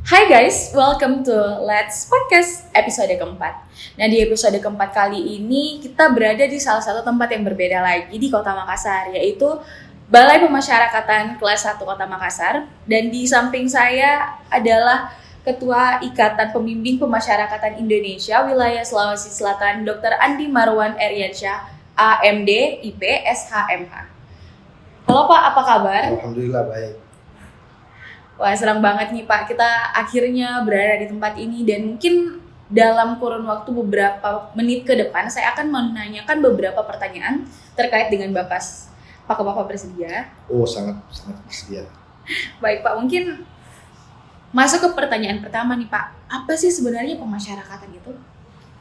Hai guys, welcome to Let's Podcast episode keempat. Nah, di episode keempat kali ini kita berada di salah satu tempat yang berbeda lagi di Kota Makassar, yaitu Balai Pemasyarakatan Kelas 1 Kota Makassar. Dan di samping saya adalah Ketua Ikatan Pembimbing Pemasyarakatan Indonesia Wilayah Sulawesi Selatan, Dr. Andi Marwan Eriansyah, AMD, IP, SHMH. Halo Pak, apa kabar? Alhamdulillah baik. Wah, senang banget nih Pak, kita akhirnya berada di tempat ini dan mungkin dalam kurun waktu beberapa menit ke depan saya akan menanyakan beberapa pertanyaan terkait dengan Bapas. Apakah Bapak bersedia? Oh, sangat bersedia. Baik Pak, mungkin masuk ke pertanyaan pertama nih Pak. Apa sih sebenarnya pemasyarakatan itu?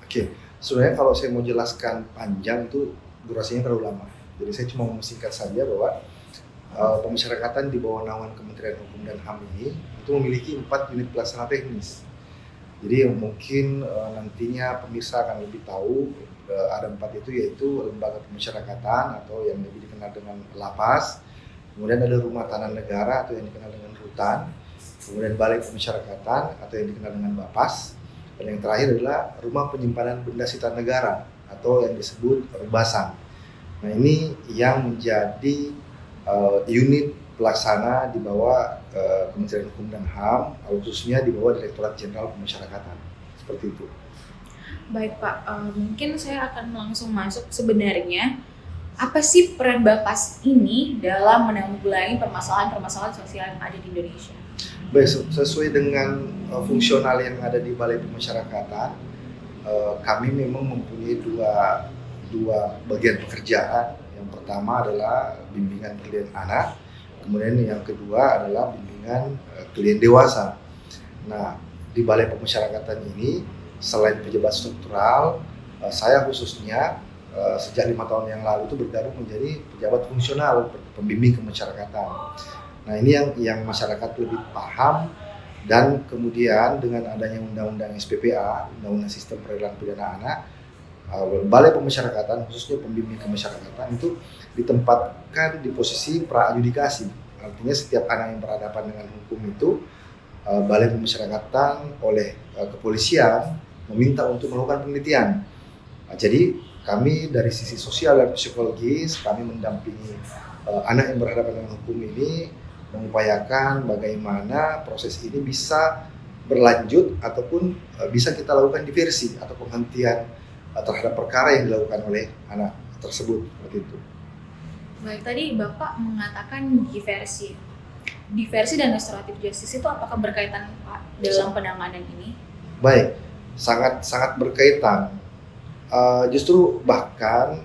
Oke, sebenarnya kalau saya mau jelaskan panjang itu durasinya terlalu lama. Jadi saya cuma mau singkat saja bahwa pemasyarakatan di bawah naungan Kementerian Hukum dan HAM ini itu memiliki 4 unit pelaksana teknis. Jadi mungkin nantinya pemirsa akan lebih tahu ada 4 itu, yaitu lembaga pemasyarakatan atau yang lebih dikenal dengan Lapas, kemudian ada rumah tanah negara atau yang dikenal dengan Rutan, kemudian balai pemasyarakatan atau yang dikenal dengan Bapas, dan yang terakhir adalah rumah penyimpanan benda sita negara atau yang disebut Rubasan. Nah, ini yang menjadi unit pelaksana di bawah Kementerian Hukum dan HAM, khususnya di bawah Direktorat Jenderal Pemasyarakatan, seperti itu. Baik Pak, mungkin saya akan langsung masuk sebenarnya apa sih peran Bapas ini dalam menanggulangi permasalahan-permasalahan sosial yang ada di Indonesia? Baik, sesuai dengan fungsional yang ada di Balai Pemasyarakatan, kami memang mempunyai dua bagian pekerjaan. Yang pertama adalah bimbingan klien anak, kemudian yang kedua adalah bimbingan klien dewasa. Nah, di Balai Pemasyarakatan ini selain pejabat struktural, saya khususnya sejak 5 tahun yang lalu itu bergabung menjadi pejabat fungsional pembimbing kemasyarakatan. Nah, ini yang masyarakat lebih paham, dan kemudian dengan adanya Undang-Undang SPPA, Undang-Undang Sistem Peradilan Pidana Anak, Balai Pemasyarakatan, khususnya pembimbing kemasyarakatan, itu ditempatkan di posisi pra-adjudikasi. Artinya setiap anak yang berhadapan dengan hukum itu, Balai Pemasyarakatan oleh kepolisian meminta untuk melakukan penelitian. Jadi kami dari sisi sosial dan psikologis, kami mendampingi anak yang berhadapan dengan hukum ini, mengupayakan bagaimana proses ini bisa berlanjut ataupun bisa kita lakukan diversi atau penghentian terhadap perkara yang dilakukan oleh anak tersebut, seperti itu. Baik, tadi Bapak mengatakan diversi dan restoratif justice itu apakah berkaitan Pak dalam penanganan ini? Baik, sangat berkaitan. Justru bahkan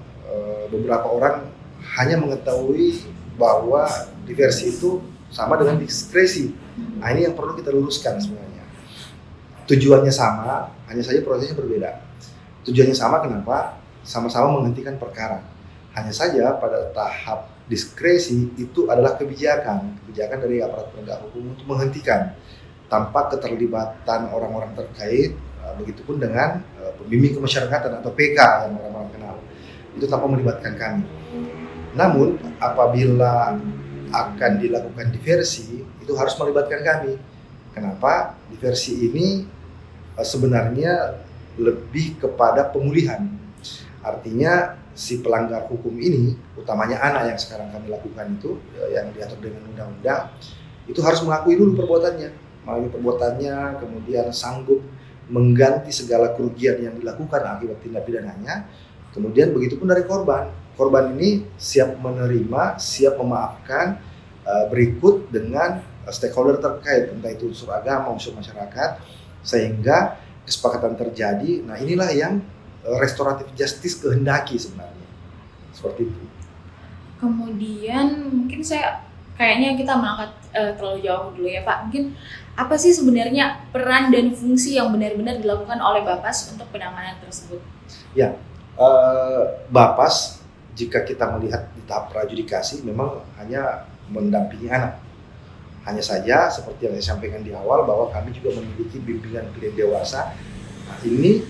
beberapa orang hanya mengetahui bahwa diversi itu sama dengan diskresi. Nah, ini yang perlu kita luruskan sebenarnya. Tujuannya sama, hanya saja prosesnya berbeda. Tujuannya sama, kenapa? Sama-sama menghentikan perkara. Hanya saja pada tahap diskresi itu adalah kebijakan dari aparat penegak hukum untuk menghentikan tanpa keterlibatan orang-orang terkait, begitupun dengan pembimbing kemasyarakatan atau PK yang orang-orang kenal. Itu tanpa melibatkan kami. Namun apabila akan dilakukan diversi, itu harus melibatkan kami. Kenapa? Diversi ini sebenarnya lebih kepada pemulihan. Artinya si pelanggar hukum ini, utamanya anak yang sekarang kami lakukan itu, yang diatur dengan undang-undang, itu harus mengakui dulu perbuatannya, kemudian sanggup mengganti segala kerugian yang dilakukan akibat tindak pidananya. Kemudian begitupun dari korban. Korban ini siap menerima, siap memaafkan, berikut dengan stakeholder terkait, entah itu unsur agama, unsur masyarakat, sehingga kesepakatan terjadi. Nah, inilah yang restoratif justice kehendaki sebenarnya, seperti itu. Kemudian mungkin kayaknya kita mengangkat terlalu jauh dulu ya Pak. Mungkin apa sih sebenarnya peran dan fungsi yang benar-benar dilakukan oleh Bapas untuk penanganan tersebut? Ya, Bapas jika kita melihat di tahap pra-adjudikasi memang hanya mendampingi anak. Hanya saja seperti yang saya sampaikan di awal bahwa kami juga memiliki bimbingan klien dewasa. Nah, ini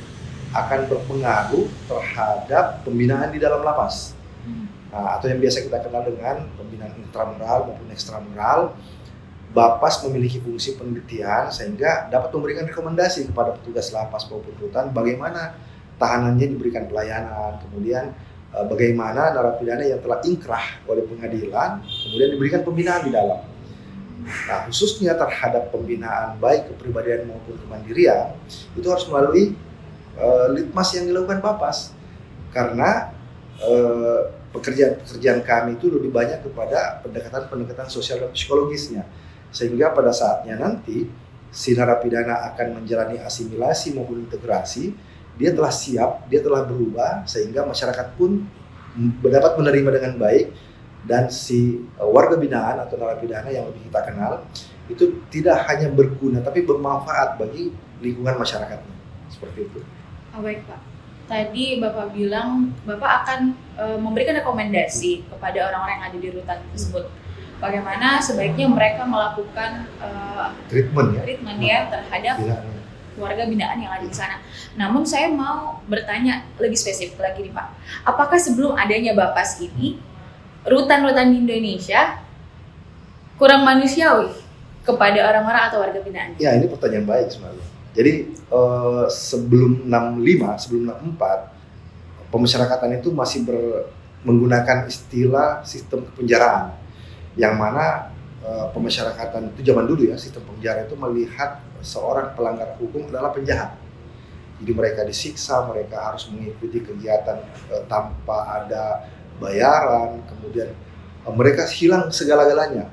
akan berpengaruh terhadap pembinaan di dalam lapas. Nah, atau yang biasa kita kenal dengan pembinaan intramural maupun ekstramural. Bapas memiliki fungsi penelitian sehingga dapat memberikan rekomendasi kepada petugas lapas maupun rutan bagaimana tahanannya diberikan pelayanan, kemudian bagaimana narapidana yang telah ingkrah oleh pengadilan kemudian diberikan pembinaan di dalam. Nah, khususnya terhadap pembinaan baik kepribadian maupun kemandirian itu harus melalui litmas yang dilakukan Bapas, karena pekerjaan kami itu lebih banyak kepada pendekatan sosial dan psikologisnya, sehingga pada saatnya nanti si narapidana akan menjalani asimilasi maupun integrasi, dia telah siap, dia telah berubah, sehingga masyarakat pun dapat menerima dengan baik, dan si warga binaan atau narapidana yang lebih kita kenal itu tidak hanya berguna tapi bermanfaat bagi lingkungan masyarakatnya, seperti itu. Oh, baik Pak. Tadi Bapak bilang Bapak akan memberikan rekomendasi kepada orang-orang yang ada di rutan tersebut. Bagaimana sebaiknya mereka melakukan treatment ya terhadap warga binaan yang ada di sana. Namun saya mau bertanya lebih spesifik lagi nih Pak. Apakah sebelum adanya Bapas ini, rutan-rutan di Indonesia kurang manusiawi kepada orang-orang atau warga binaan? Ya, ini pertanyaan baik sebenarnya. Jadi sebelum 65, sebelum 64, pemasyarakatan itu masih menggunakan istilah sistem kepenjaraan, yang mana pemasyarakatan itu zaman dulu ya, sistem penjara itu melihat seorang pelanggar hukum adalah penjahat. Jadi mereka disiksa, mereka harus mengikuti kegiatan tanpa ada bayaran, kemudian mereka hilang segala-galanya.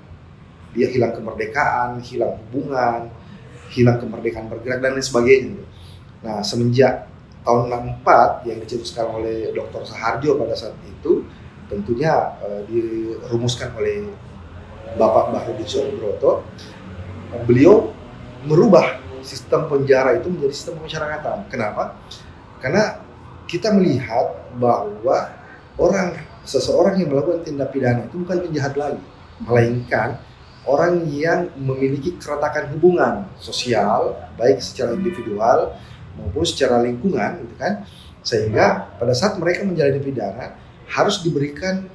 Dia hilang kemerdekaan, hilang hubungan, hilang kemerdekaan bergerak dan lain sebagainya. Nah, semenjak tahun 64 yang dicetuskan oleh Dr. Saharjo pada saat itu, tentunya dirumuskan oleh Bapak Bahrudin Soebroto, beliau merubah sistem penjara itu menjadi sistem pemasyarakatan. Kenapa? Karena kita melihat bahwa seseorang yang melakukan tindak pidana itu bukan penjahat lagi, melainkan orang yang memiliki keretakan hubungan sosial, baik secara individual maupun secara lingkungan, gitu kan? Sehingga pada saat mereka menjalani pidana harus diberikan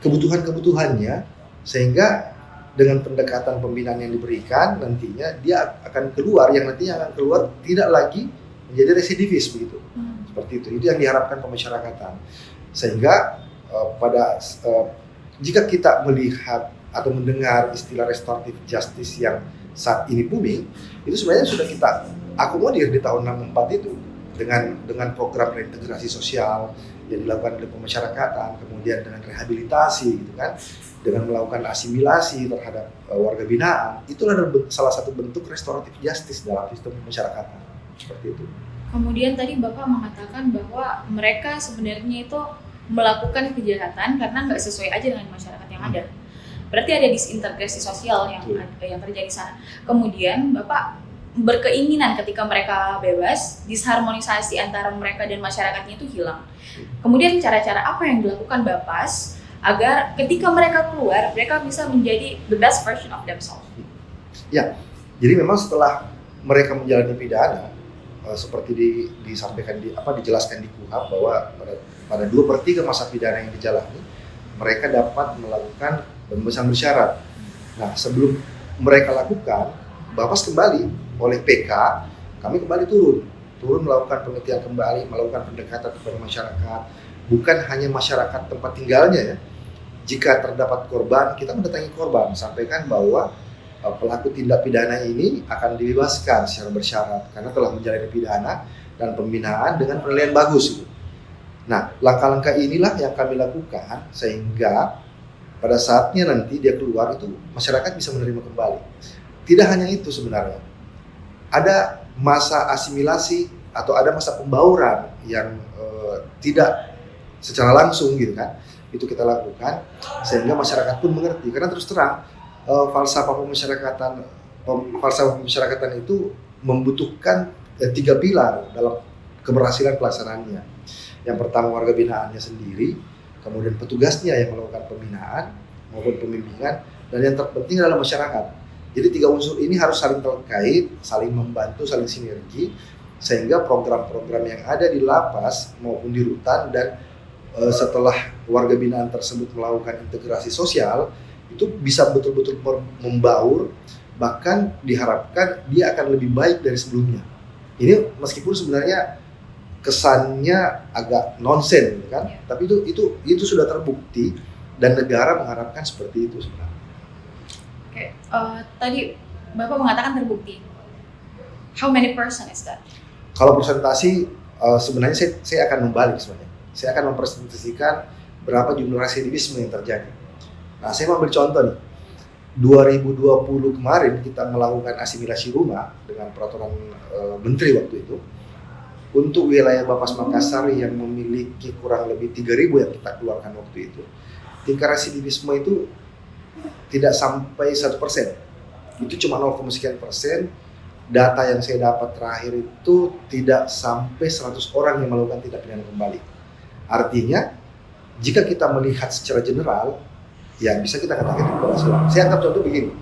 kebutuhan-kebutuhannya, sehingga dengan pendekatan pembinaan yang diberikan nantinya dia akan keluar, yang nantinya akan keluar tidak lagi menjadi residivis begitu. Seperti itu yang diharapkan pemasyarakatan. Sehingga jika kita melihat atau mendengar istilah restoratif justice yang saat ini booming, itu sebenarnya sudah kita akomodir di tahun 64 itu dengan program reintegrasi sosial yang dilakukan oleh pemasyarakatan, kemudian dengan rehabilitasi gitu kan, dengan melakukan asimilasi terhadap warga binaan. Itulah salah satu bentuk restoratif justice dalam sistem pemasyarakatan, seperti itu. Kemudian tadi Bapak mengatakan bahwa mereka sebenarnya itu melakukan kejahatan karena nggak sesuai aja dengan masyarakat yang ada. Berarti ada disintegrasi sosial yang terjadi di sana. Kemudian Bapak berkeinginan ketika mereka bebas, disharmonisasi antara mereka dan masyarakatnya itu hilang. Kemudian cara-cara apa yang dilakukan Bapas agar ketika mereka keluar, mereka bisa menjadi the best version of themselves? Ya, jadi memang setelah mereka menjalani pidana, seperti dijelaskan di KUHP bahwa pada 2/3 masa pidana yang dijalani, mereka dapat melakukan pembebasan bersyarat. Nah, sebelum mereka lakukan, Bapas kembali oleh PK, kami kembali turun melakukan penelitian kembali, melakukan pendekatan kepada masyarakat, bukan hanya masyarakat tempat tinggalnya ya. Jika terdapat korban, kita mendatangi korban, sampaikan bahwa pelaku tindak pidana ini akan dibebaskan secara bersyarat karena telah menjalani pidana dan pembinaan dengan penilaian bagus. Nah, langkah-langkah inilah yang kami lakukan sehingga pada saatnya nanti dia keluar itu masyarakat bisa menerima kembali. Tidak hanya itu sebenarnya, ada masa asimilasi atau ada masa pembauran yang tidak secara langsung gitu kan, itu kita lakukan sehingga masyarakat pun mengerti. Karena terus terang falsafah pemasyarakatan itu membutuhkan 3 pilar dalam keberhasilan pelaksanaannya. Yang pertama warga binaannya sendiri, kemudian petugasnya yang melakukan pembinaan maupun pembimbingan, dan yang terpenting adalah masyarakat. Jadi 3 unsur ini harus saling terkait, saling membantu, saling sinergi, sehingga program-program yang ada di lapas maupun di rutan dan setelah warga binaan tersebut melakukan integrasi sosial, itu bisa betul-betul membaur, bahkan diharapkan dia akan lebih baik dari sebelumnya. Ini meskipun sebenarnya kesannya agak nonsen, kan? Tapi itu sudah terbukti dan negara mengharapkan seperti itu sebenarnya. Oke, tadi Bapak mengatakan terbukti. How many percent is that? Kalau presentasi sebenarnya saya akan membalik sebenarnya. Saya akan mempresentasikan berapa jumlah residivisme yang terjadi. Nah, saya mau ambil contoh nih. 2020 kemarin kita melakukan asimilasi rumah dengan peraturan menteri waktu itu. Untuk wilayah Bapas Makassar yang memiliki kurang lebih 3.000 yang kita keluarkan waktu itu, tingkat residivisme itu tidak sampai 1%. Itu cuma 0, sekian persen. Data yang saya dapat terakhir itu tidak sampai 100 orang yang melakukan tindak pidana kembali. Artinya, jika kita melihat secara general, ya bisa kita katakan itu keberhasilan. Saya anggap contoh begini,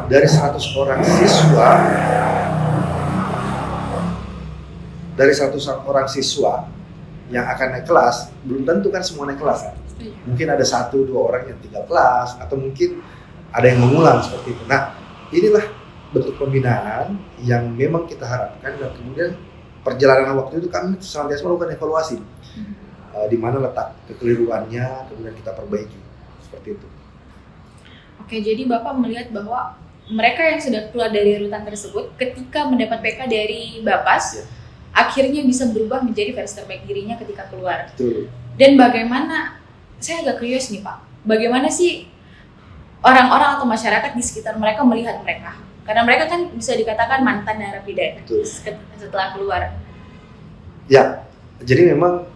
dari 100 orang siswa yang akan naik kelas, belum tentu kan semua naik kelas kan? Mungkin ada 1-2 orang yang tinggal kelas, atau mungkin ada yang mengulang seperti itu. Nah, inilah bentuk pembinaan yang memang kita harapkan, dan kemudian perjalanan waktu itu kami senantiasa melakukan evaluasi di mana letak kekeliruannya, kemudian kita perbaiki seperti itu. Oke, jadi Bapak melihat bahwa mereka yang sudah keluar dari rutan tersebut ketika mendapat PK dari Bapas, akhirnya bisa berubah menjadi versi terbaik dirinya ketika keluar. Betul. Dan bagaimana, saya agak curious nih Pak, bagaimana sih orang-orang atau masyarakat di sekitar mereka melihat mereka? Karena mereka kan bisa dikatakan mantan narapidana setelah keluar. Ya, jadi memang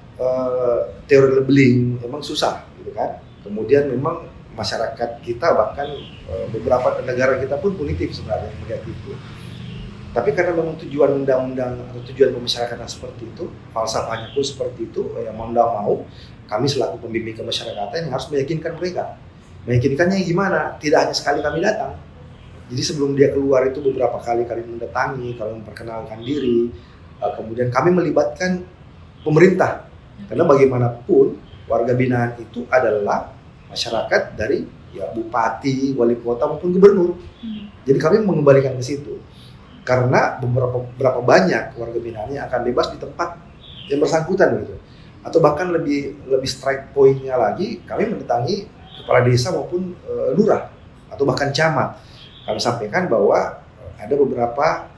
teori labeling memang susah, gitu kan. Kemudian memang masyarakat kita, bahkan beberapa negara kita pun punitif sebenarnya melihat itu. Tapi karena memang tujuan undang-undang atau tujuan pemasyarakatan seperti itu, falsafahnya pun seperti itu, yang mau tidak mau, kami selaku pembimbing kemasyarakatan yang harus meyakinkan mereka. Meyakinkannya gimana? Tidak hanya sekali kami datang. Jadi sebelum dia keluar itu beberapa kali kami mendatangi, kami memperkenalkan diri, kemudian kami melibatkan pemerintah. Karena bagaimanapun warga binaan itu adalah masyarakat dari ya bupati, wali kota maupun gubernur. Jadi kami mengembalikan ke situ. Karena beberapa banyak warga binaan yang akan bebas di tempat yang bersangkutan gitu. Atau bahkan lebih strike point-nya lagi, kami mendatangi kepala desa maupun lurah atau bahkan camat. Kami sampaikan bahwa ada beberapa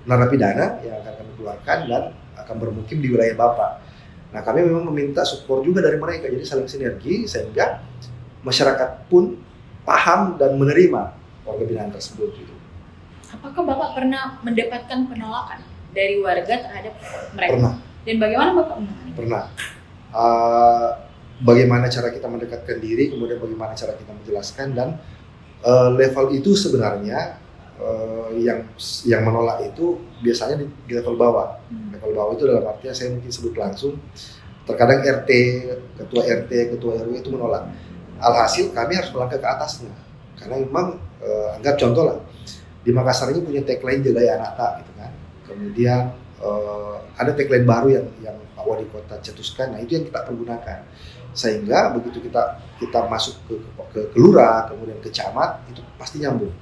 narapidana yang akan kami keluarkan dan akan bermukim di wilayah Bapak. Nah, kami memang meminta support juga dari mereka, jadi saling sinergi sehingga masyarakat pun paham dan menerima warga binaan tersebut. Gitu. Apakah Bapak pernah mendapatkan penolakan dari warga terhadap mereka? Pernah. Dan bagaimana Bapak menangani? Pernah. Bagaimana cara kita mendekatkan diri, kemudian bagaimana cara kita menjelaskan, dan level itu sebenarnya yang menolak itu biasanya di level bawah. Level bawah itu dalam artinya saya mungkin sebut langsung, terkadang RT, ketua RT, ketua RW itu menolak. Alhasil kami harus melangkah ke atasnya, karena memang anggap contoh lah, di Makassar ini punya tagline jaga ya anak tak gitu kan. Kemudian ada tagline baru yang Pak Wali Kota cetuskan, nah itu yang kita pergunakan. Sehingga begitu kita masuk ke lurah, kemudian ke camat, itu pasti nyambung.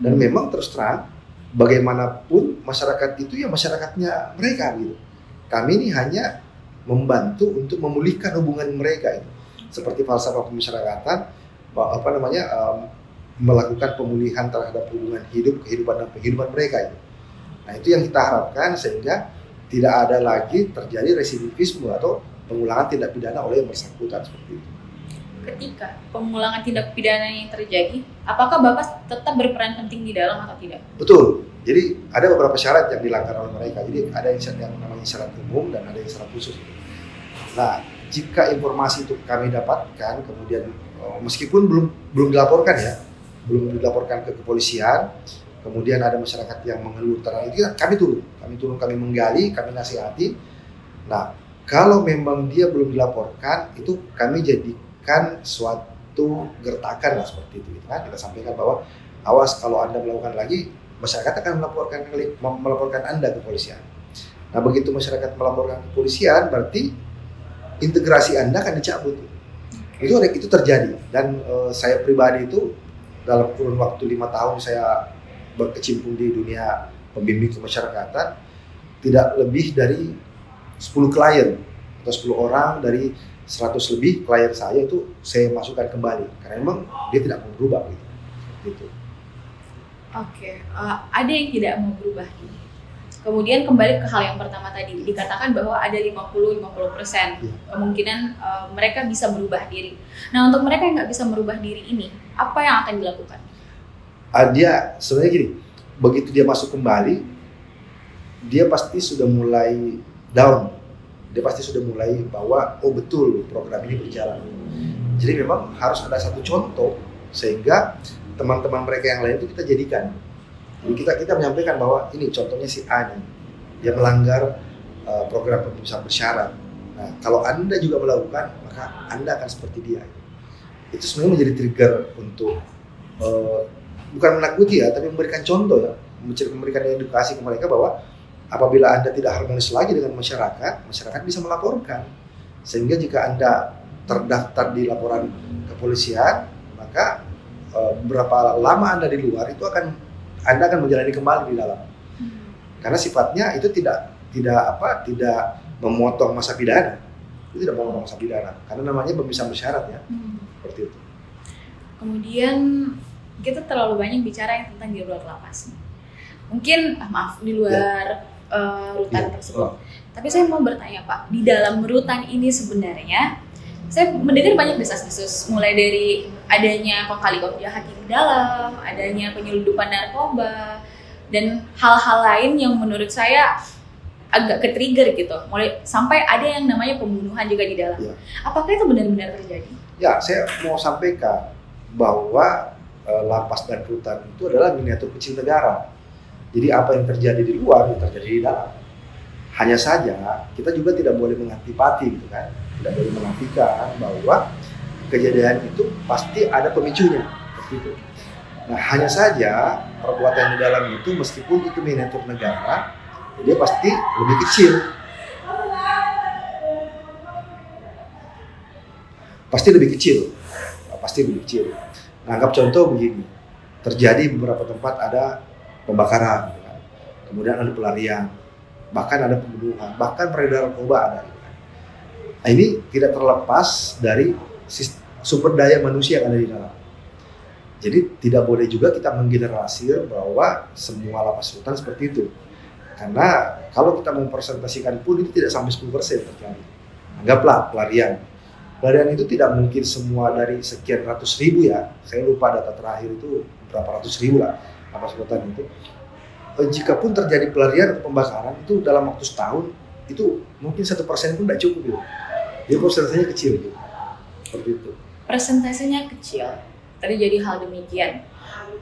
Dan memang terus terang, bagaimanapun masyarakat itu ya masyarakatnya mereka gitu. Kami ini hanya membantu untuk memulihkan hubungan mereka itu. Seperti falsafah pemasyarakatan, melakukan pemulihan terhadap hubungan kehidupan mereka itu. Nah, itu yang kita harapkan sehingga tidak ada lagi terjadi residivisme atau pengulangan tindak pidana oleh yang bersangkutan seperti itu. Ketika pemulangan tindak pidana yang terjadi, apakah Bapak tetap berperan penting di dalam atau tidak? Betul. Jadi ada beberapa syarat yang dilanggar oleh mereka. Jadi ada yang namanya syarat umum dan ada yang syarat khusus. Nah, jika informasi itu kami dapatkan, kemudian meskipun belum dilaporkan ya, belum dilaporkan ke kepolisian, kemudian ada masyarakat yang mengeluh tentang itu, kami turun, kami menggali, kami nasihati. Nah, kalau memang dia belum dilaporkan, itu kami jadikan suatu gertakan lah seperti itu. Nah, kita sampaikan bahwa awas kalau Anda melakukan lagi, masyarakat akan melaporkan Anda ke kepolisian. Nah, begitu masyarakat melaporkan ke kepolisian, berarti integrasi Anda akan dicabut. Itu terjadi dan saya pribadi itu dalam kurun waktu 5 tahun saya berkecimpung di dunia pembimbing kemasyarakatan, tidak lebih dari 10 klien atau 10 orang dari 100 lebih klien saya itu saya masukkan kembali karena memang dia tidak mau berubah gitu. Oke, ada yang tidak mau berubah ini. Kemudian kembali ke hal yang pertama tadi, dikatakan bahwa ada 50-50% kemungkinan mereka bisa berubah diri. Nah, untuk mereka yang nggak bisa merubah diri ini, apa yang akan dilakukan? Dia sebenarnya gini, begitu dia masuk kembali, dia pasti sudah mulai down. Dia pasti sudah mulai bahwa, oh betul program ini berjalan. Jadi memang harus ada satu contoh, sehingga teman-teman mereka yang lain itu kita jadikan. Jadi kita menyampaikan bahwa ini contohnya si A nih, dia melanggar program pembebasan bersyarat. Nah, kalau Anda juga melakukan, maka Anda akan seperti dia. Itu sebenarnya menjadi trigger untuk bukan menakuti ya, tapi memberikan contoh ya, memberikan edukasi ke mereka bahwa apabila Anda tidak harmonis lagi dengan masyarakat bisa melaporkan. Sehingga jika Anda terdaftar di laporan kepolisian, maka berapa lama Anda di luar itu Anda akan menjalani kembali di dalam. Karena sifatnya itu tidak memotong masa pidana. Itu tidak memotong masa pidana. Karena namanya pembebasan bersyarat ya. Seperti itu. Kemudian kita terlalu banyak bicara yang tentang di luar lapas. Mungkin di luar rutan tersebut. Tapi saya mau bertanya Pak, di dalam rutan ini sebenarnya saya mendengar banyak desas-desus, mulai dari adanya kong kali kong jahat di dalam, adanya penyelundupan narkoba, dan hal-hal lain yang menurut saya agak ke-trigger gitu. Mulai sampai ada yang namanya pembunuhan juga di dalam. Ya. Apakah itu benar-benar terjadi? Ya, saya mau sampaikan bahwa lapas dan rutan itu adalah miniatur kecil negara. Jadi apa yang terjadi di luar, itu terjadi di dalam. Hanya saja kita juga tidak boleh mengantipati gitu kan. Tidak boleh menafikan bahwa kejadian itu pasti ada pemicunya seperti itu. Nah, hanya saja perbuatan di dalam itu meskipun itu miniatur negara, dia pasti lebih kecil. Pasti lebih kecil. Nah, anggap contoh begini. Terjadi beberapa tempat ada pembakaran, gitu kan. Kemudian ada pelarian, bahkan ada pembunuhan, bahkan peredaran narkoba ada. Nah, ini tidak terlepas dari sumber daya manusia yang ada di dalam. Jadi tidak boleh juga kita menggeneralisir bahwa semua lapas rutan seperti itu. Karena kalau kita mempresentasikan pun itu tidak sampai 10% terjadi. Anggaplah pelarian. Pelarian itu tidak mungkin semua dari sekian ratus ribu ya. Saya lupa data terakhir itu berapa ratus ribu lah lapas rutan itu. Jikapun terjadi pelarian atau pembakaran itu dalam waktu setahun, itu mungkin 1% pun tidak cukup gitu. Jadi persentasenya kecil gitu. Seperti itu. Persentasenya kecil, terjadi hal demikian.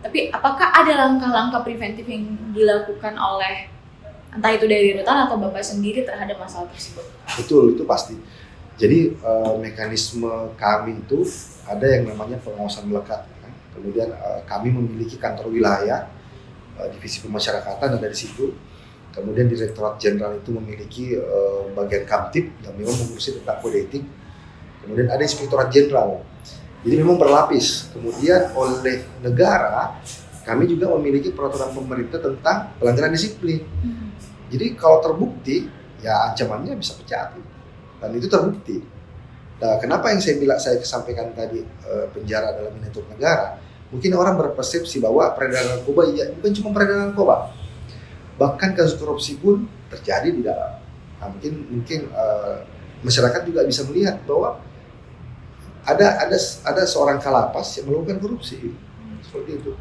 Tapi apakah ada langkah-langkah preventif yang dilakukan oleh entah itu dari rutan atau Bapak sendiri terhadap masalah tersebut? Betul, itu pasti. Jadi mekanisme kami itu ada yang namanya pengawasan melekat. Kan? Kemudian kami memiliki kantor wilayah, divisi pemasyarakatan ada di situ. Kemudian Direktorat Jenderal itu memiliki bagian Kamtib yang memang mengurusi tentang kode etik. Kemudian ada Inspektorat Jenderal. Jadi memang berlapis. Kemudian oleh negara, kami juga memiliki peraturan pemerintah tentang pelanggaran disiplin. Jadi kalau terbukti, ya ancamannya bisa pecat. Dan itu terbukti. Nah, kenapa yang saya sampaikan tadi penjara adalah miniatur negara? Mungkin orang berpersepsi bahwa peredaran narkoba ya bukan cuma peredaran narkoba. Bahkan kasus korupsi pun terjadi di dalam. Nah, mungkin masyarakat juga bisa melihat bahwa ada seorang kalapas yang melakukan korupsi seperti itu.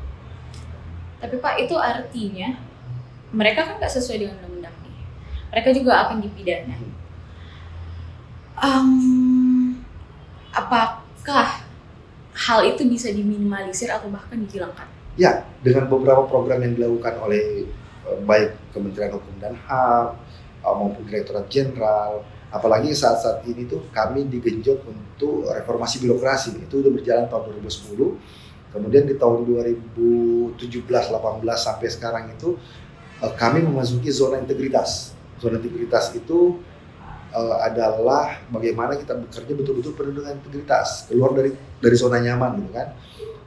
Tapi Pak, itu artinya mereka kan nggak sesuai dengan undang-undang nih. Mereka juga akan dipidana. Apakah hal itu bisa diminimalisir atau bahkan dihilangkan? Ya, dengan beberapa program yang dilakukan oleh baik Kementerian Hukum dan HAM maupun Direktorat Jenderal, apalagi saat-saat ini tuh kami digenjot untuk reformasi birokrasi. Itu udah berjalan tahun 2010. Kemudian di tahun 2017-18 sampai sekarang itu kami memasuki zona integritas. Zona integritas itu adalah bagaimana kita bekerja betul-betul penuh dengan integritas, keluar dari zona nyaman gitu kan.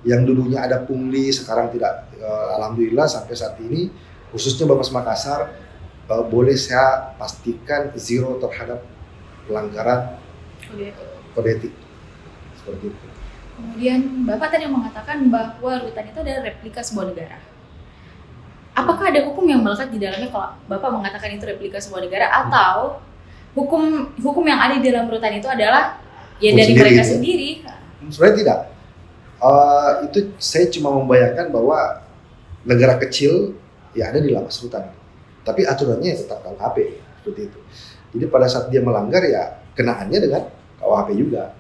Yang dulunya ada pungli, sekarang tidak. Alhamdulillah sampai saat ini khususnya Bapas Makassar boleh saya pastikan zero terhadap pelanggaran kode etik seperti itu. Kemudian Bapak tadi mengatakan bahwa rutan itu adalah replika sebuah negara. Apakah ada hukum yang melekat di dalamnya kalau Bapak mengatakan itu replika sebuah negara, atau hukum yang ada di dalam rutan itu adalah ya dari Sendiri, mereka ya? sendiri? Sebenarnya tidak. Itu saya cuma membayangkan bahwa negara kecil ya ada di lapas rutan, tapi aturannya tetap KUHP seperti itu. Jadi pada saat dia melanggar ya kenaannya dengan KUHP juga.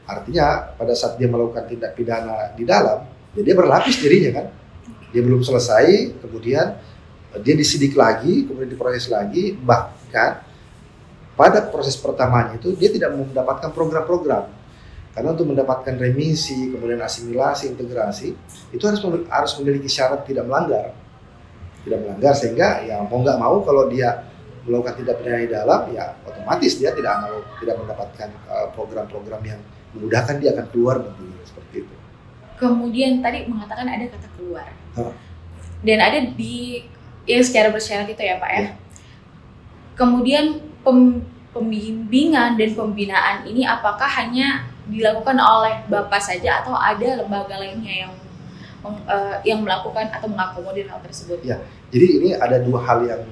Artinya pada saat dia melakukan tindak pidana di dalam, ya dia berlapis dirinya kan. Dia belum selesai, kemudian dia disidik lagi, kemudian diproses lagi, bahkan pada proses pertamanya itu dia tidak mendapatkan program-program. Karena untuk mendapatkan remisi, kemudian asimilasi, integrasi, itu harus memiliki syarat tidak melanggar, sehingga ya mau nggak mau kalau dia melakukan tindak pidana di dalam, ya otomatis dia tidak mendapatkan program-program yang memudahkan dia akan keluar nantinya seperti itu. Kemudian tadi mengatakan ada kata keluar, dan ada di yang secara bersyarat itu ya Pak ya. Kemudian pembimbingan dan pembinaan ini apakah hanya dilakukan oleh Bapak saja atau ada lembaga lainnya yang melakukan atau mengakomodir hal tersebut? Ya, jadi ini ada dua hal yang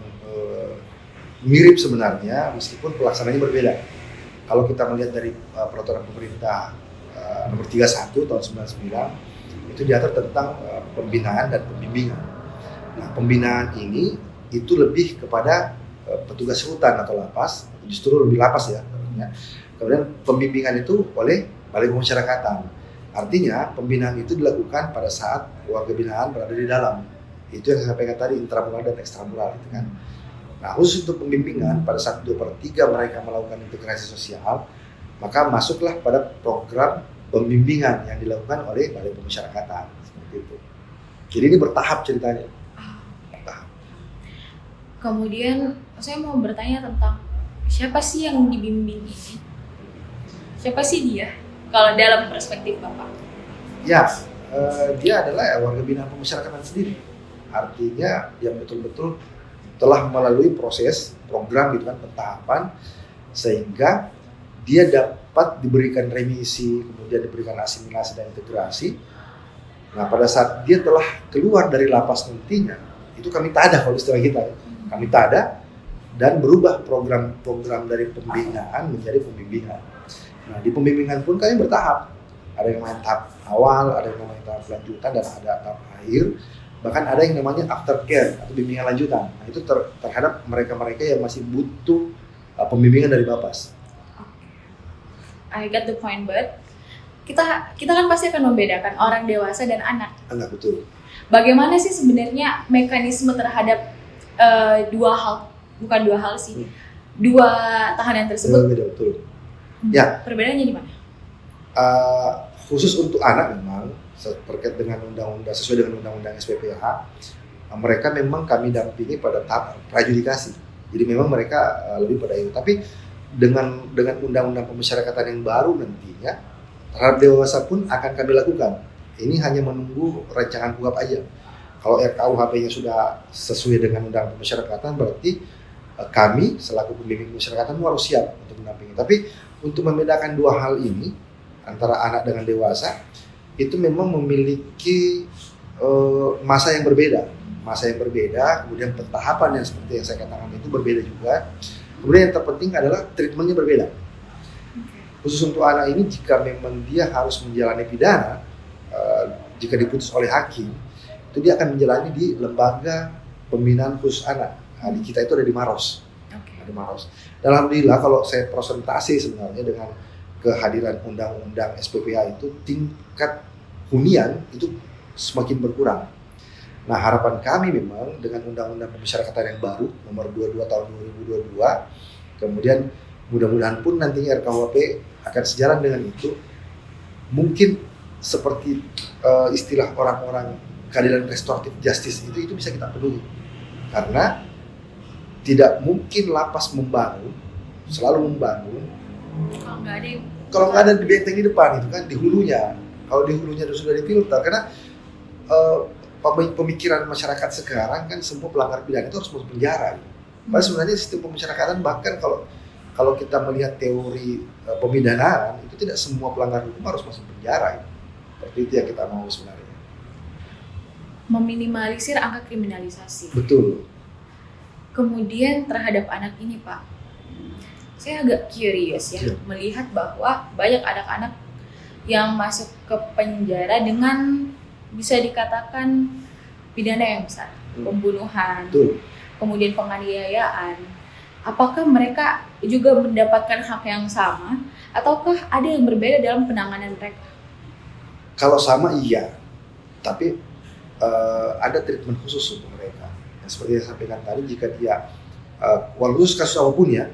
mirip sebenarnya, meskipun pelaksanaannya berbeda. Kalau kita melihat dari peraturan pemerintah nomor 31 tahun 99, itu diatur tentang pembinaan dan pembimbingan. Nah, pembinaan ini itu lebih kepada petugas rutan atau lapas, justru lebih lapas ya. Kemudian pembimbingan itu oleh Balai Pemasyarakatan. Artinya pembinaan itu dilakukan pada saat warga binaan berada di dalam. Itu yang saya sampaikan tadi, intramural dan ekstramural itu kan. Nah, khusus untuk pembimbingan pada saat 2/3 mereka melakukan integrasi sosial, maka masuklah pada program pembimbingan yang dilakukan oleh Balai Pemasyarakatan seperti itu. Jadi ini bertahap ceritanya. Kemudian saya mau bertanya tentang siapa sih yang dibimbing ini? Siapa sih dia? Kalau dalam perspektif Bapak? Ya, dia adalah warga binaan pemasyarakatan sendiri. Artinya yang betul-betul telah melalui proses program gitu kan, pentahapan, sehingga dia dapat diberikan remisi, kemudian diberikan asimilasi dan integrasi. Nah, pada saat dia telah keluar dari lapas nantinya, itu kami tada kalau istilah kita, kami tada dan berubah program-program dari pembinaan menjadi pembimbingan. Nah, di pembimbingan pun kami bertahap. Ada yang main tahap awal, ada yang namanya tahap lanjutan, dan ada tahap akhir. Bahkan ada yang namanya aftercare atau bimbingan lanjutan. Nah, itu terhadap mereka-mereka yang masih butuh pembimbingan dari Bapas. I got the point, but kita kan pasti akan membedakan orang dewasa dan anak. Enggak, betul. Bagaimana sih sebenarnya mekanisme terhadap dua tahanan tersebut? Beda, betul. Ya. Perbedaannya di mana? Khusus untuk anak memang terkait dengan undang-undang, sesuai dengan undang-undang SPPH, mereka memang kami dampingi pada tahap prajudikasi. Jadi memang mereka lebih pada itu. Tapi dengan undang-undang pemasyarakatan yang baru nantinya, terhadap dewasa pun akan kami lakukan. Ini hanya menunggu rancangan KUHP aja. Kalau RKUHP-nya sudah sesuai dengan undang pemasyarakatan, berarti kami selaku pembimbing pemasyarakatan harus siap untuk mendampingi. Tapi untuk membedakan dua hal ini antara anak dengan dewasa, itu memang memiliki masa yang berbeda, kemudian pentahapan yang seperti yang saya katakan itu berbeda juga. Kemudian yang terpenting adalah treatmentnya berbeda. Khusus untuk anak ini, jika memang dia harus menjalani pidana, jika diputus oleh hakim, itu dia akan menjalani di lembaga pembinaan khusus anak. Nah, di kita itu ada di Maros. Di Maros. Dan alhamdulillah kalau saya presentasi sebenarnya dengan kehadiran undang-undang SPPH itu, tingkat hunian itu semakin berkurang. Nah, harapan kami memang dengan undang-undang pemasyarakatan yang baru nomor 22 tahun 2022, kemudian mudah-mudahan pun nantinya RKUHP akan sejalan dengan itu, mungkin seperti istilah orang-orang keadilan restoratif justice itu bisa kita penuhi. Karena tidak mungkin lapas membangun selalu membangun. Kalau nggak ada yang Kalau nggak ada di benteng di depan itu kan di hulunya. Kalau di hulunya sudah difilter, karena pemikiran masyarakat sekarang kan semua pelanggar pidana itu harus masuk penjara. Padahal sebenarnya sistem pemasyarakatan, bahkan kalau kita melihat teori pemidanaan, itu tidak semua pelanggar hukum harus masuk penjara. Seperti itu yang kita mau sebenarnya. meminimalisir angka kriminalisasi. Betul. Kemudian terhadap anak ini, Pak, saya agak curious ya, Iya. melihat bahwa banyak anak-anak yang masuk ke penjara dengan bisa dikatakan pidana yang besar, pembunuhan, Betul. kemudian penganiayaan. Apakah mereka juga mendapatkan hak yang sama, ataukah ada yang berbeda dalam penanganan mereka? Kalau sama iya, tapi ada treatment khusus untuk mereka. Yang seperti yang saya sampaikan tadi, jika dia walaupun kasus apapun ya,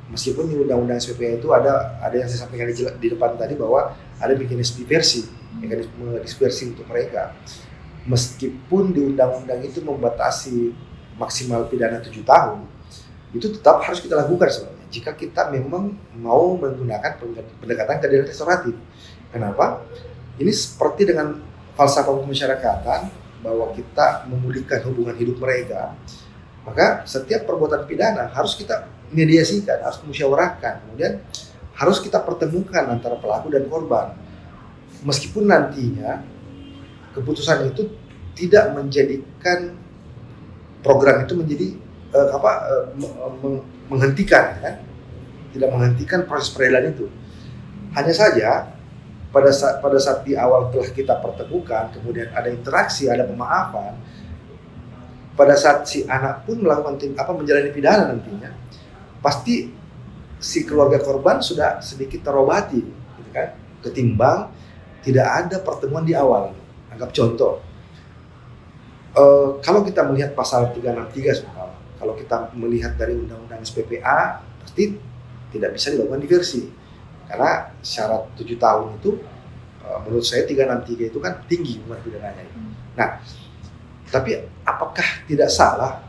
meskipun di undang-undang SPPA itu ada yang saya sampaikan di depan tadi bahwa ada mekanisme dispersi untuk mereka. Meskipun di undang-undang itu membatasi maksimal pidana 7 tahun, itu tetap harus kita lakukan sebenarnya jika kita memang mau menggunakan pendekatan keadilan restoratif. Kenapa? Ini seperti dengan falsafah pemasyarakatan bahwa kita memulihkan hubungan hidup mereka. Maka setiap perbuatan pidana harus kita mediasikan, harus musyawarahkan, kemudian harus kita pertemukan antara pelaku dan korban. Meskipun nantinya keputusan itu tidak menjadikan program itu menjadi menghentikan, kan? Tidak menghentikan proses peradilan itu. Hanya saja pada saat di awal telah kita pertemukan, kemudian ada interaksi, ada pemaafan, pada saat si anak pun melakukan menjalani pidana nantinya, pasti si keluarga korban sudah sedikit terobati, gitu kan? Ketimbang tidak ada pertemuan di awal. Anggap contoh, kalau kita melihat pasal 363 sebenarnya, kalau kita melihat dari undang-undang SPPA, pasti tidak bisa dilakukan diversi. Karena syarat 7 tahun itu menurut saya 363 itu kan tinggi hukuman pidananya. Nah, tapi apakah tidak salah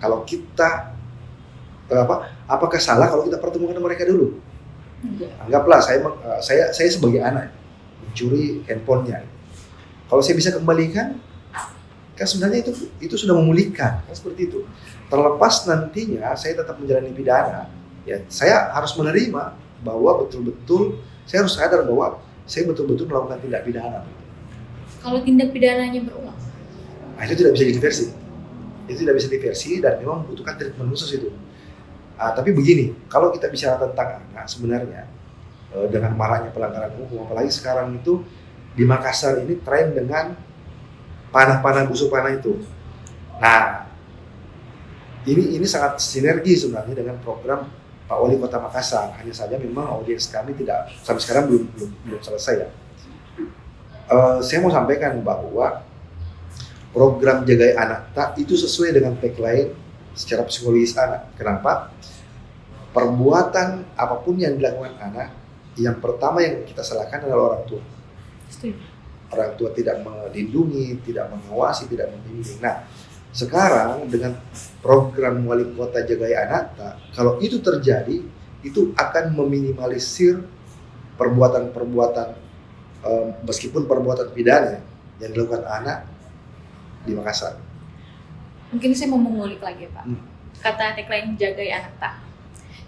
kalau kita apakah salah kalau kita pertemukan mereka dulu? Anggaplah saya sebagai anak mencuri handphonenya. Kalau saya bisa kembalikan, kan sebenarnya itu sudah memulihkan, kan seperti itu. Terlepas nantinya saya tetap menjalani pidana, ya saya harus menerima bahwa betul-betul saya harus sadar bahwa saya betul-betul melakukan tindak pidana. Kalau tindak pidananya berulang, Nah, itu tidak bisa diversi. Itu tidak bisa diversi dan memang membutuhkan treatment khusus itu. Tapi begini, kalau kita bicara tentang anak, sebenarnya dengan maraknya pelanggaran hukum, apalagi sekarang itu di Makassar ini tren dengan panah-panah busuk panah itu. Nah, ini sangat sinergi sebenarnya dengan program Pak Wali Kota Makassar. Hanya saja memang audiens kami tidak sampai sekarang belum selesai ya. Saya mau sampaikan bahwa program Jagai Anak Tak itu sesuai dengan tagline secara psikologis anak. Kenapa? Perbuatan apapun yang dilakukan anak, yang pertama yang kita salahkan adalah orang tua. Orang tua tidak melindungi, tidak mengawasi, tidak membimbing. Nah, sekarang dengan program Wali Kota Jagai Anak Tak, kalau itu terjadi, itu akan meminimalisir perbuatan-perbuatan meskipun perbuatan pidana yang dilakukan anak di Makassar. mungkin saya mau mengulik lagi, Pak. Kata tagline Jagai Anak Tak,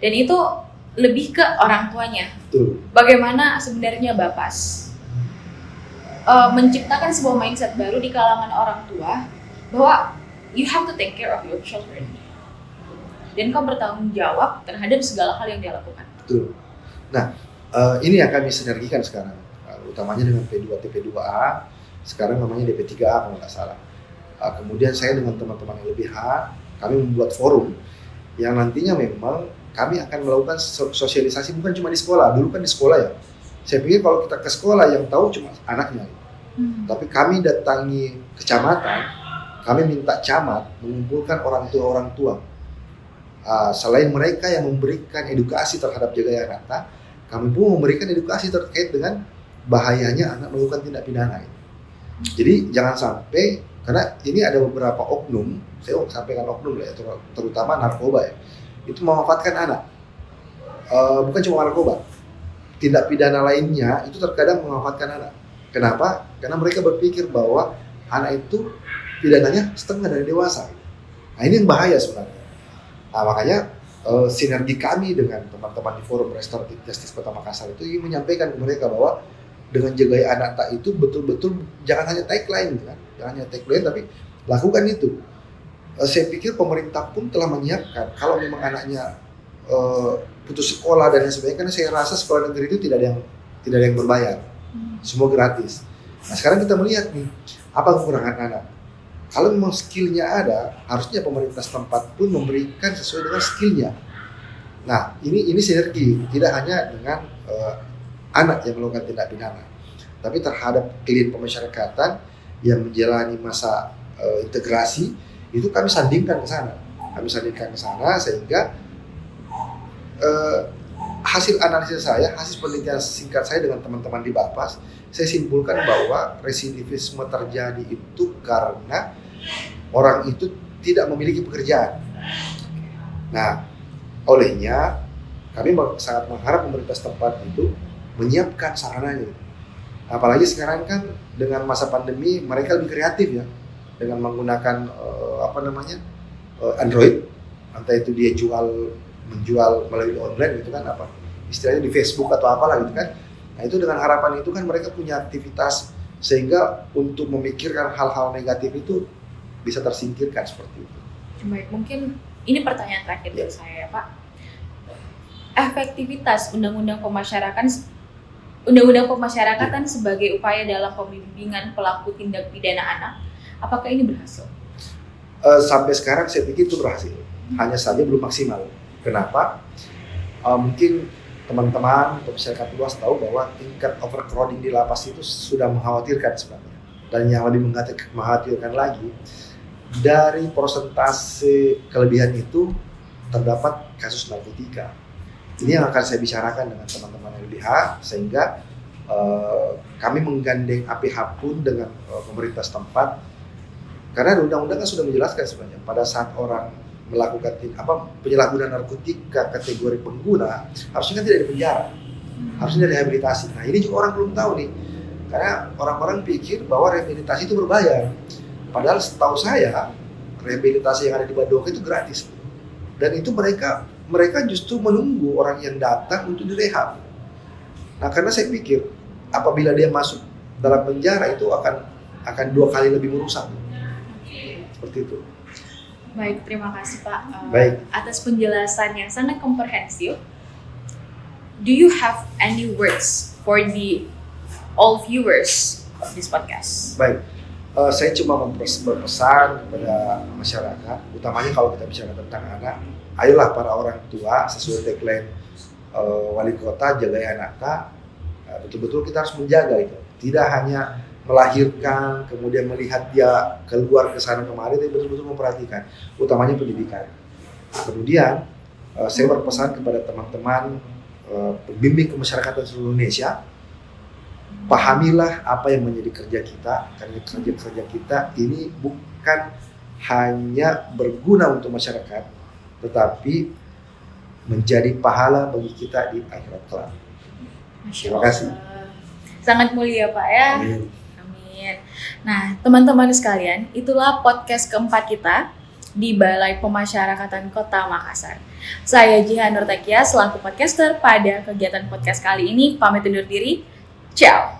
dan itu lebih ke orang tuanya. Betul. Bagaimana sebenarnya Bapas menciptakan sebuah mindset baru di kalangan orang tua bahwa you have to take care of your children dan kau bertanggung jawab terhadap segala hal yang dia lakukan. Betul. Nah, ini yang kami sinergikan sekarang, utamanya dengan P2 TP2A, sekarang namanya DP3A kalau nggak salah. Kemudian saya dengan teman-teman yang lebih kami membuat forum yang nantinya memang kami akan melakukan sosialisasi bukan cuma di sekolah. Dulu kan di sekolah ya. Saya pikir kalau kita ke sekolah yang tahu cuma anaknya. Tapi kami datangi kecamatan, kami minta camat mengumpulkan orang tua. Selain mereka yang memberikan edukasi terhadap Jagai Anak Tak, kami pun memberikan edukasi terkait dengan bahayanya anak melakukan tindak pidana. Jadi jangan sampai, karena ini ada beberapa oknum, saya sampaikan oknum lah ya, terutama narkoba ya, itu memanfaatkan anak. bukan cuma narkoba, tindak pidana lainnya itu terkadang memanfaatkan anak. Kenapa? Karena mereka berpikir bahwa anak itu pidananya setengah dari dewasa. Nah ini yang bahaya sebenarnya. Nah makanya sinergi kami dengan teman-teman di Forum Restoratif Justice Kota Makassar itu ingin menyampaikan ke mereka bahwa dengan jagai anak tak itu betul-betul jangan hanya tagline, kan? Jangan hanya tagline tapi lakukan itu. Saya pikir pemerintah pun telah menyiapkan kalau memang anaknya putus sekolah dan lain sebagainya, karena saya rasa sekolah negeri itu tidak ada yang berbayar, semua gratis. Nah sekarang kita melihat nih apa kekurangan anak. Kalau memang skillnya ada, harusnya pemerintah setempat pun memberikan sesuai dengan skillnya. Nah ini sinergi, tidak hanya dengan anak yang melakukan tindak pidana, tapi terhadap klien pemasyarakatan yang menjalani masa integrasi itu kami sandingkan ke sana. Sehingga hasil analisis saya, hasil penelitian singkat saya dengan teman-teman di Bapas, saya simpulkan bahwa residivisme terjadi itu karena orang itu tidak memiliki pekerjaan. Nah, olehnya kami sangat mengharap pemerintah setempat itu menyiapkan sarananya. Apalagi sekarang kan dengan masa pandemi mereka lebih kreatif ya, dengan menggunakan Android, entah itu dia menjual melalui online gitu kan, apa istilahnya di Facebook atau apalah gitu kan. Nah itu dengan harapan itu kan mereka punya aktivitas sehingga untuk memikirkan hal-hal negatif itu bisa tersingkirkan seperti itu. Baik, mungkin ini pertanyaan terakhir dari saya Pak. Efektivitas undang-undang pemasyarakatan sebagai upaya dalam pembimbingan pelaku tindak pidana anak, apakah ini berhasil? Sampai sekarang saya pikir itu berhasil, hanya saja belum maksimal. Kenapa? Mungkin teman-teman atau masyarakat luas tahu bahwa tingkat overcrowding di lapas itu sudah mengkhawatirkan sebenarnya. Dan yang lebih mengkhawatirkan lagi, dari persentase kelebihan itu terdapat kasus narkotika. Ini yang akan saya bicarakan dengan teman-teman LBH, sehingga kami menggandeng APH pun dengan pemerintah setempat, karena undang-undang kan sudah menjelaskan sebenarnya pada saat orang melakukan penyalahgunaan narkotika kategori pengguna, harusnya kan tidak dipenjara, harusnya direhabilitasi. Nah ini juga orang belum tahu nih, karena orang-orang pikir bahwa rehabilitasi itu berbayar, padahal setahu saya rehabilitasi yang ada di Badoka itu gratis, dan itu mereka justru menunggu orang yang datang untuk direhab. Nah karena saya pikir apabila dia masuk dalam penjara itu akan 2 kali lebih merusak, seperti itu. Baik, terima kasih Pak atas penjelasan yang sangat komprehensif. Do you have any words for all viewers of this podcast? Baik, saya cuma berpesan kepada masyarakat, utamanya kalau kita bicara tentang anak, ayolah para orang tua sesuai tagline wali kota, jaga anak tak, betul-betul kita harus menjaga itu. Tidak hanya melahirkan, kemudian melihat dia keluar ke sana kemari, tapi betul-betul memperhatikan, utamanya pendidikan. Kemudian saya berpesan kepada teman-teman pembimbing kemasyarakatan seluruh Indonesia, pahamilah apa yang menjadi kerja kita, karena kerja kita ini bukan hanya berguna untuk masyarakat, tetapi menjadi pahala bagi kita di akhirat kelak. Terima kasih. Sangat mulia Pak ya. Amin. Nah, teman-teman sekalian, itulah podcast keempat kita di Balai Pemasyarakatan Kota Makassar. Saya Jihan Nurtekia selaku podcaster pada kegiatan podcast kali ini pamit undur diri. Ciao.